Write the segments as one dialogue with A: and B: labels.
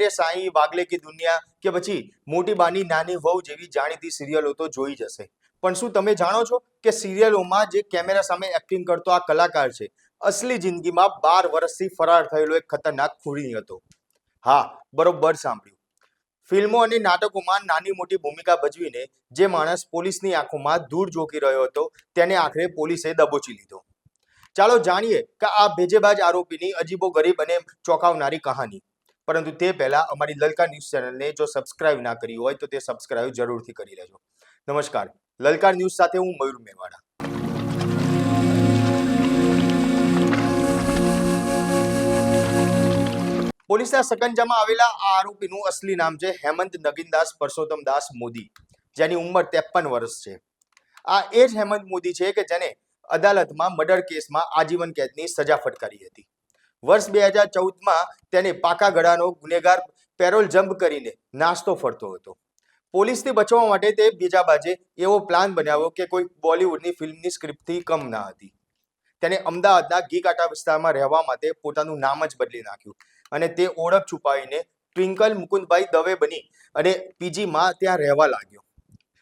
A: મેરે સાઈ, વાગલે કી દુનિયા કે પછી મોટી બાની નાની વહુ જેવી જાણીતી સિરિયલો તો જોઈ જ હશે, પણ શું તમે જાણો છો કે સિરિયલોમાં જે કેમેરા સામે એક્ટિંગ કરતો આ કલાકાર છે, અસલી જિંદગીમાં 12 વર્ષથી ફરાર થયેલો એક ખતરનાક ખૂની હતો. હા, બરોબર સાંભળ્યું. ફિલ્મો અને નાટકોમાં નાની મોટી ભૂમિકા ભજવીને જે માણસ પોલીસની આંખોમાં ધૂળ ઝોકી રહ્યો હતો તેને આખરે પોલીસે દબોચી લીધો. ચાલો જાણીએ કે આ ભેજેબાજ આરોપીની અજીબોગરીબ અને ચોંકાવનારી કહાની. પરંતુ તે પહેલા અમારી લલકાર ન્યૂઝ ચેનલને જો સબસ્ક્રાઇબ ના કરી હોય તો તે સબસ્ક્રાઇબ જરૂરથી કરી લેજો. નમસ્કાર, લલકાર ન્યૂઝ સાથે હું મયુર મેવાડા. પોલીસના સકંજામાં આવેલા આ આરોપીનું અસલી નામ છે હેમંત નગીનદાસ પરસોત્તમદાસ મોદી, જેની ઉંમર 53 વર્ષ છે. આ એ જ હેમંત મોદી છે કે જેને અદાલતમાં મર્ડર કેસમાં આજીવન કેદની સજા ફટકારી હતી. વર્ષ 2014માં તેને પાકા ગળાનો ગુનેગાર પેરોલ જમ્પ કરીને નાસ્તો ફરતો હતો. પોલીસથી બચવા માટે તે ભેજાબાજે એવો પ્લાન બનાવ્યો કે કોઈ બોલિવૂડની ફિલ્મની સ્ક્રિપ્ટથી કમ ના હતી. તેને અમદાવાદના ઘીકાંટા વિસ્તારમાં રહેવા માટે પોતાનું નામ જ બદલી નાખ્યું અને તે ઓળખ છુપાવીને ટ્વિંકલ મુકુંદભાઈ દવે બની અને પીજીમાં ત્યાં રહેવા લાગ્યો.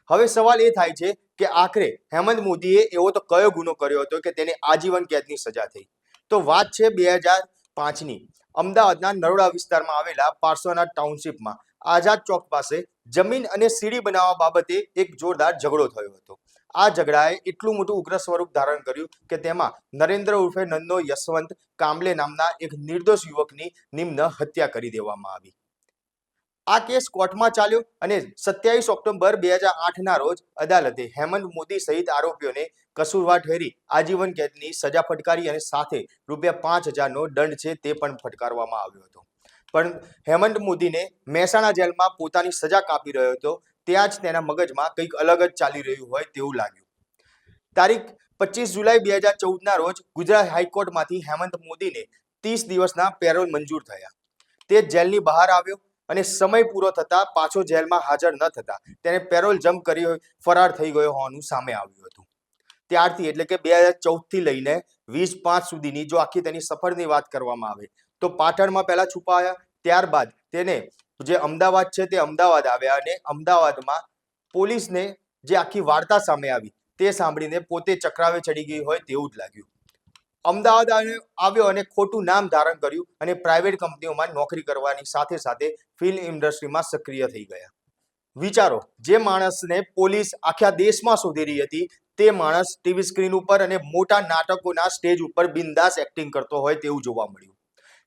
A: હવે સવાલ એ થાય છે કે આખરે હેમંત મોદીએ એવો તો કયો ગુનો કર્યો હતો કે તેને આજીવન કેદની સજા થઈ? તો વાત છે 2005ની. અમદાવાદના નરોડા વિસ્તારમાં આવેલા પાર્સોના ટાઉનશીપમાં આઝાદ ચોક પાસે જમીન અને સીડી બનાવવા બાબતે એક જોરદાર ઝઘડો થયો હતો. આ ઝઘડાએ એટલું મોટું ઉગ્ર સ્વરૂપ ધારણ કર્યું કે તેમાં નરેન્દ્ર ઉર્ફે નંદો યશવંત કાંબલે નામના એક નિર્દોષ યુવકની નિમ્ન હત્યા કરી દેવામાં આવી. આ કેસ કોર્ટમાં ચાલ્યો અને 27 ઓક્ટોબર 2008ના રોજ અદાલતે હેમંત મોદી સહિત આરોપીઓને કસૂરવાર ઠેરી આજીવન કેદની સજા ફટકારી અને સાથે ₹5000નો દંડ છે તે પણ ફટકારવામાં આવ્યો હતો. પણ હેમંત મોદીને મહેસાણા જેલમાં પોતાની સજા કાપી રહ્યો હતો ત્યાં જ તેના મગજમાં કંઈક અલગ જ ચાલી રહ્યું હોય તેવું લાગ્યું. તારીખ 25 જુલાઈ 2014ના રોજ ગુજરાત હાઈકોર્ટમાંથી હેમંત મોદીને 30 દિવસના પેરોલ મંજૂર થયા. તે જેલની બહાર આવ્યો અને સમય પૂરો થતા પાછો જેલમાં હાજર ન થતા તેને પેરોલ જમ્પ કરી ફરાર થઈ ગયો હોવાનું સામે આવ્યું હતું. ત્યારથી એટલે કે 2014થી લઈને 20/5 સુધીની જો આખી તેની સફરની વાત કરવામાં આવે તો પાટણમાં પહેલા છુપાયા, ત્યારબાદ તેને જે અમદાવાદ છે તે અમદાવાદ આવ્યા અને અમદાવાદમાં પોલીસને જે આખી વાર્તા સામે આવી તે સાંભળીને પોતે ચક્રાવે ચડી ગઈ હોય તેવું જ લાગ્યું. અમદાવાદ આવ્યો અને ખોટું નામ ધારણ કર્યું અને પ્રાઇવેટ કંપનીઓમાં નોકરી કરવાની સાથે સાથે ફિલ્મ ઇન્ડસ્ટ્રીમાં સક્રિય થઈ ગયા. વિચારો, જે માણસને પોલીસ આખા દેશમાં શોધી રહી હતી તે માણસ ટીવી સ્ક્રીન ઉપર અને મોટા નાટકોના સ્ટેજ ઉપર બિંદાસ એક્ટિંગ કરતો હોય તેવું જોવા મળ્યું.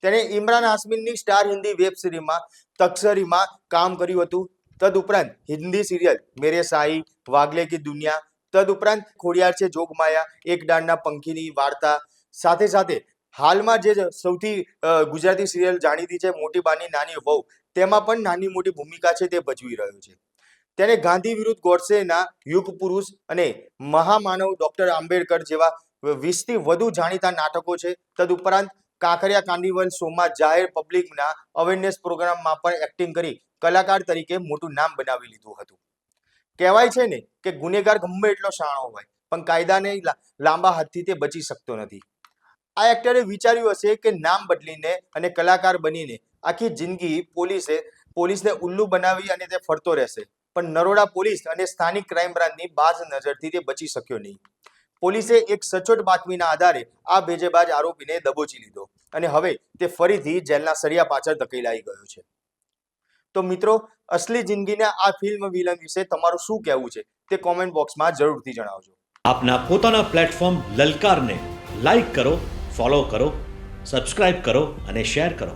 A: તેને ઇમરાન હાશમીની સ્ટાર હિન્દી વેબ સિરીઝમાં તકસરીમાં કામ કર્યું હતું. તદુપરાંત હિન્દી સિરિયલ મેરે સાઈ, વાગલે કી દુનિયા, તદુપરાંત ખોડિયાર છે જોગમાયા, એક ડાળના પંખીની વાર્તા, સાથે સાથે હાલમાં જે સૌથી ગુજરાતી સિરિયલ જાણીતી છે મોટી બાની નાની વહુ, તેમાં પણ નાની મોટી ભૂમિકા છે તે ભજવી રહ્યો છે. તેને ગાંધી વિરુદ્ધ ગોડસેના યુગ પુરુષ અને મહામાનવ ડોક્ટર આંબેડકર જેવા 20થી વધુ જાણીતા નાટકો છે. તદુપરાંત કાંકરિયા કાર્નિવલ શોમાં જાહેર પબ્લિકના અવેરનેસ પ્રોગ્રામમાં પણ એક્ટિંગ કરી કલાકાર તરીકે મોટું નામ બનાવી લીધું હતું. કહેવાય છે ને કે ગુનેગાર ગમે એટલો શાણો હોય પણ કાયદાને લાંબા હાથથી તે બચી શકતો નથી. આ એક્ટરે વિચાર્યું હશે કે નામ બદલીને અને કલાકાર બનીને આખી જિંદગી પોલીસને ઉલ્લુ બનાવી અને તે ફરતો રહેશે, પણ નરોડા પોલીસ અને સ્થાનિક ક્રાઇમ બ્રાન્ચની બાજ નજરથી તે બચી શક્યો નહીં. પોલીસે એક સચોટ બાતમીના આધારે આ ભેજેબાજ આરોપીને દબોચી લીધો અને હવે તે ફરીથી જેલના સળિયા પાછળ ધકેલાઈ ગયો છે. તો મિત્રો, અસલી જિંદગીના આ ફિલ્મ વિલન વિશે તમારું શું કહેવું છે તે કોમેન્ટ બોક્સમાં જરૂરથી જણાવજો.
B: આપના પોતાના પ્લેટફોર્મ લલકારને લાઈક કરો, ફોલો કરો, સબસ્ક્રાઇબ કરો અને શેર કરો.